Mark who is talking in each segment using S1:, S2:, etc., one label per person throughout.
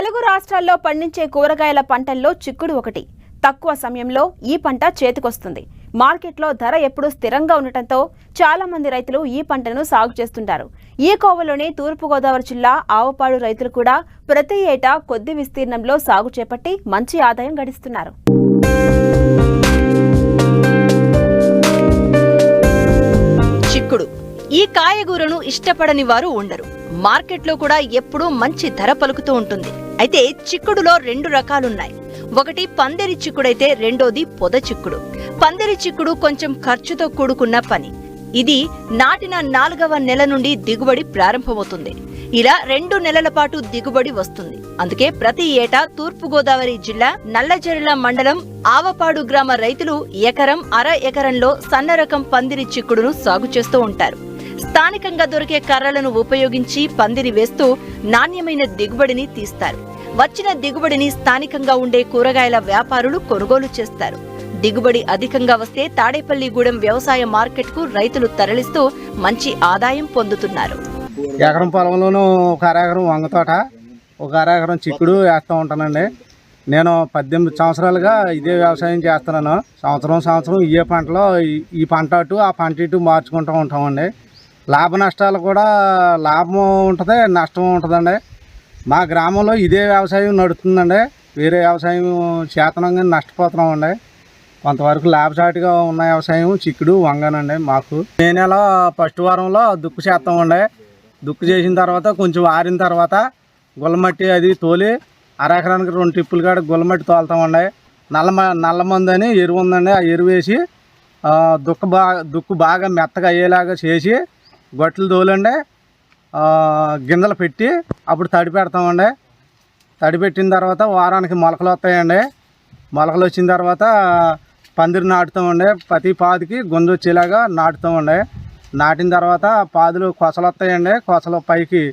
S1: తెలుగు రాష్ట్రాల్లో పండించే కూరగాయల పంటల్లో చిక్కుడు ఒకటి. తక్కువ సమయంలో ఈ పంట చేతికొస్తుంది. మార్కెట్లో ధర ఎప్పుడూ స్థిరంగా ఉండటంతో చాలా మంది రైతులు ఈ పంటను సాగు చేస్తుంటారు. ఈ కోవలోని తూర్పుగోదావరి జిల్లా ఆవపాడు రైతులు కూడా ప్రతి ఏటా కొద్ది విస్తీర్ణంలో సాగు చేపట్టి మంచి ఆదాయం గడిస్తున్నారు. చిక్కుడు ఈ కాయగూరను ఇష్టపడని వారు ఉండరు. మార్కెట్లో కూడా ఎప్పుడూ మంచి ధర పలుకుతూ ఉంటుంది. అయితే చిక్కుడులో రెండు రకాలున్నాయి. ఒకటి పందిరి చిక్కుడైతే రెండోది పొద చిక్కుడు. పందిరి చిక్కుడు కొంచెం ఖర్చుతో కూడుకున్న పని. ఇది నాటిన 4వ నెల నుండి దిగుబడి ప్రారంభమవుతుంది. ఇలా 2 నెలల పాటు దిగుబడి వస్తుంది. అందుకే ప్రతి ఏటా తూర్పుగోదావరి జిల్లా నల్లజర్ల మండలం ఆవపాడు గ్రామ రైతులు ఎకరం అర ఎకరంలో సన్నరకం పందిరి చిక్కుడును సాగు చేస్తూ ఉంటారు. స్థానికంగా దొరికే కర్రలను ఉపయోగించి పందిరి వేస్తూ నాణ్యమైన దిగుబడిని తీస్తారు. వచ్చిన దిగుబడిని స్థానికంగా ఉండే కూరగాయల వ్యాపారులు కొనుగోలు చేస్తారు. దిగుబడి అధికంగా వస్తే తాడేపల్లిగూడెం వ్యవసాయ మార్కెట్కు రైతులు తరలిస్తూ మంచి ఆదాయం పొందుతున్నారు.
S2: ఎకరం పొలంలోనూ ఒక అరెకరం వంగ తోట, ఒక అరెకరం చిక్కుడు వేస్తూ ఉంటానండి. నేను 18 సంవత్సరాలుగా ఇదే వ్యవసాయం చేస్తున్నాను. సంవత్సరం ఇదే పంటలో ఈ పంట అటు ఆ పంట ఇటు మార్చుకుంటూ ఉంటామండి. లాభ నష్టాలు కూడా లాభం ఉంటుంది, నష్టం ఉంటుందండి. మా గ్రామంలో ఇదే వ్యవసాయం నడుస్తుందండి. వేరే వ్యవసాయం చేతనంగా నష్టపోతున్నామండి. కొంతవరకు లాభసాటిగా ఉన్న వ్యవసాయం చిక్కుడు వంగనండి. మాకు మే నెల ఫస్ట్ వారంలో దుక్కు చేస్తామండి. దుక్కు చేసిన తర్వాత కొంచెం ఆరిన తర్వాత గుల్లమట్టి అది తోలి అరెకరానికి 2 టిప్పులు కాడ గుల్లమట్టి తోలుతామండి. నల్ల మందు అని ఎరువు ఉందండి. ఆ ఎరువు వేసి దుక్కు బాగా మెత్తగా అయ్యేలాగా చేసి గొట్టలు తోలండి గింజలు పెట్టి అప్పుడు తడి పెడతామండి. తడి పెట్టిన తర్వాత వారానికి మొలకలు వస్తాయండి. మొలకలు వచ్చిన తర్వాత పందిరి నాటుతామండి. ప్రతి పాదికి గుంజ వచ్చేలాగా నాటుతామండి. నాటిన తర్వాత పాదులు కొసలు వస్తాయండి. కొసలు పైకి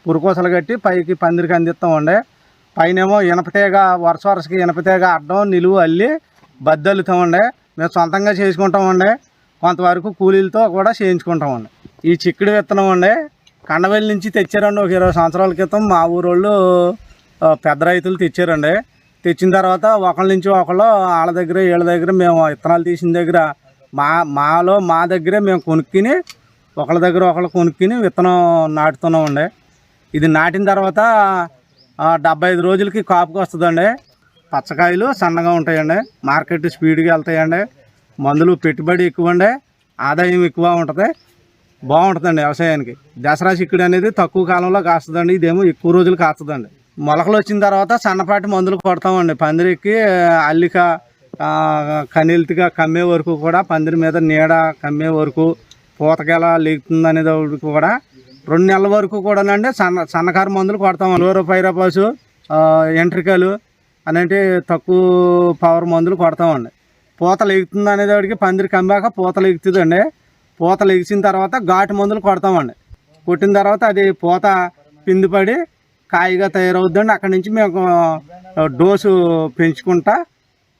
S2: పురుకోసలు కట్టి పైకి పందిరికి అందిస్తామండి. పైనేమో ఇనపతీగ వరుసకి ఇనపతీగ అడ్డం నిలువు అల్లి బద్దలుతామండి. మేము సొంతంగా చేసుకుంటామండి. కొంతవరకు కూలీలతో కూడా చేయించుకుంటామండి. ఈ చిక్కుడు విత్తనం అండి కండవెల్లి నుంచి తెచ్చారండి. ఒక 20 సంవత్సరాల క్రితం మా ఊరోళ్ళు పెద్ద రైతులు తెచ్చారండి. తెచ్చిన తర్వాత ఒకళ్ళ నుంచి ఒకళ్ళు వాళ్ళ దగ్గర వీళ్ళ దగ్గర మేము విత్తనాలు తీసిన దగ్గర మా దగ్గరే మేము కొనుక్కుని ఒకళ్ళ దగ్గర ఒకళ్ళు కొనుక్కుని విత్తనం నాటుతున్నామండి. ఇది నాటిన తర్వాత 75 రోజులకి కాపుకి వస్తుందండి. పచ్చకాయలు సన్నగా ఉంటాయండి. మార్కెట్ స్పీడ్గా వెళ్తాయండి. మందులు పెట్టుబడి ఎక్కువ అండి, ఆదాయం ఎక్కువ ఉంటుంది. బాగుంటుందండి వ్యవసాయానికి. దసరా చిక్కుడు అనేది తక్కువ కాలంలో కాస్తుందండి. ఇదేమో ఎక్కువ రోజులు కాస్తుందండి. మొలకలు వచ్చిన తర్వాత సన్నపాటి మందులు కొడతామండి. పందిరికి అల్లిక కనీల్తిగా కమ్మే వరకు కూడా పందిరి మీద నీడ కమ్మే వరకు పూతకెలా లేగుతుంది అనేది కూడా 2 నెలల వరకు కూడానండి సన్నకారు మందులు కొడతాం. క్లోరోపైరపాసు ఎంట్రికలు అనేటి తక్కువ పవర్ మందులు కొడతామండి. పూత లేగుతుంది అనేదానికి పందిరి కమ్మాక పూత లేగుతుందండి. పూత లెగిసిన తర్వాత ఘాటు మందులు కొడతామండి. కొట్టిన తర్వాత అది పూత పిండిపడి కాయగా తయారవుద్దండి. అక్కడి నుంచి మేము డోసు పెంచుకుంటా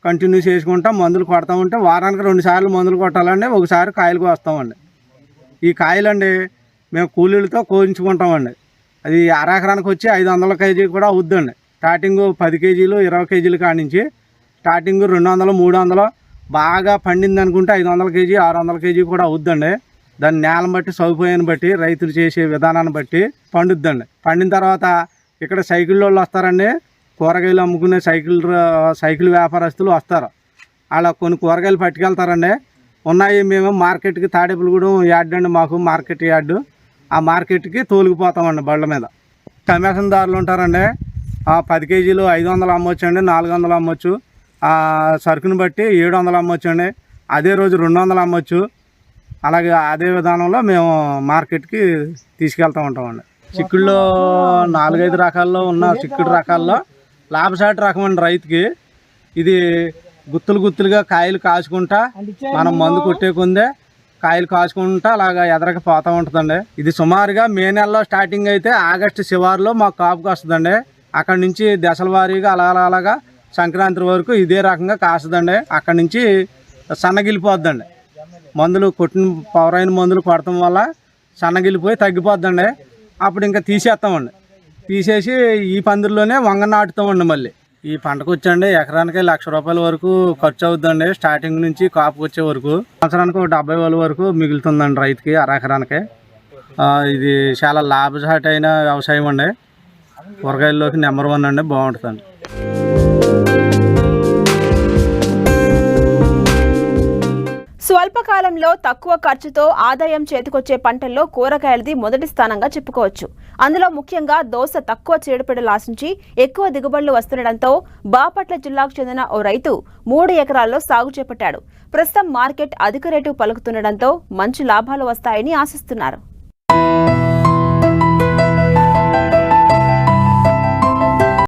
S2: కంటిన్యూ చేసుకుంటా మందులు కొడతామంటే వారానికి 2 సార్లు మందులు కొట్టాలండి. ఒకసారి కాయలకు వస్తామండి. ఈ కాయలండి మేము కూలీలతో కోయించుకుంటామండి. అది అరెకరానికి వచ్చి 500 కేజీ కూడా అవుద్దండి. స్టార్టింగ్ 10 కేజీలు 20 కేజీలు కానించి స్టార్టింగ్ 200 300 బాగా పండింది అనుకుంటే 500 కేజీ 600 కేజీ కూడా అవుద్దండి. దాన్ని నేలను బట్టి సౌకర్యాన్ని బట్టి రైతులు చేసే విధానాన్ని బట్టి పండుద్దండి. పండిన తర్వాత ఇక్కడ సైకిల్ వాళ్ళు వస్తారండి. కూరగాయలు అమ్ముకునే సైకిల్ వ్యాపారస్తులు వస్తారు. అలా కొన్ని కూరగాయలు పట్టుకెళ్తారండి. ఉన్నాయి మేము మార్కెట్కి తాడేపల్లిగూడెం యార్డ్ అండి, మాకు మార్కెట్ యార్డు. ఆ మార్కెట్కి తోలికిపోతామండి బళ్ళ మీద. కమిషన్దారులు ఉంటారండి. 10 కేజీలు 500 అమ్మొచ్చు అండి, 400 అమ్మొచ్చు. సరుకుని బట్టి 700 అమ్మొచ్చండి. అదే రోజు 200 అమ్మొచ్చు. అలాగే అదే విధానంలో మేము మార్కెట్కి తీసుకెళ్తూ ఉంటామండి. చిక్కుడులో 4-5 రకాల్లో ఉన్న చిక్కుడు రకాల్లో లాభసాటి రకం అండి రైతుకి. ఇది గుత్తులుగా కాయలు కాచుకుంటా మనం మందు కొట్టే కొందే కాయలు కాచుకుంటా అలాగా ఎదరక పోతూ ఉంటుందండి. ఇది సుమారుగా మే నెలలో స్టార్టింగ్ అయితే ఆగస్టు శివారులో మాకు కాపుకి వస్తుందండి. అక్కడి నుంచి దశల వారీగా అలాగా సంక్రాంతి వరకు ఇదే రకంగా కాస్తుందండి. అక్కడి నుంచి సన్నగిలిపోద్దండి. మందులు కొట్టిన పవర్ అయిన మందులు కొడటం వల్ల సన్నగిలిపోయి తగ్గిపోద్దండి. అప్పుడు ఇంకా తీసేస్తామండి. తీసేసి ఈ పందిరిలోనే వంగ నాటుతామండి. మళ్ళీ ఈ పంటకు వచ్చండి ఎకరానికి 1,00,000 రూపాయల వరకు ఖర్చు అవుతుందండి. స్టార్టింగ్ నుంచి కాపు వచ్చే వరకు సంవత్సరానికి 70,000 వరకు మిగులుతుందండి రైతుకి ఎకరానికి. ఇది చాలా లాభసాటైన వ్యవసాయం అండి. కూరగాయల్లోకి నెంబర్ 1 అండి, బాగుంటుందండి.
S3: స్వల్పకాలంలో తక్కువ ఖర్చుతో ఆదాయం చేతికొచ్చే పంటల్లో కూరగాయలది మొదటి స్థానంగా చెప్పుకోవచ్చు. అందులో ముఖ్యంగా దోస తక్కువ చీడపీడలు ఆశించి ఎక్కువ దిగుబడులు వస్తుండటంతో బాపట్ల జిల్లాకు చెందిన ఓ రైతు 3 ఎకరాల్లో సాగు చేపట్టాడు. ప్రస్తుతం మార్కెట్ అధిక రేటు పలుకుతుండటంతో మంచి లాభాలు వస్తాయని ఆశిస్తున్నారు.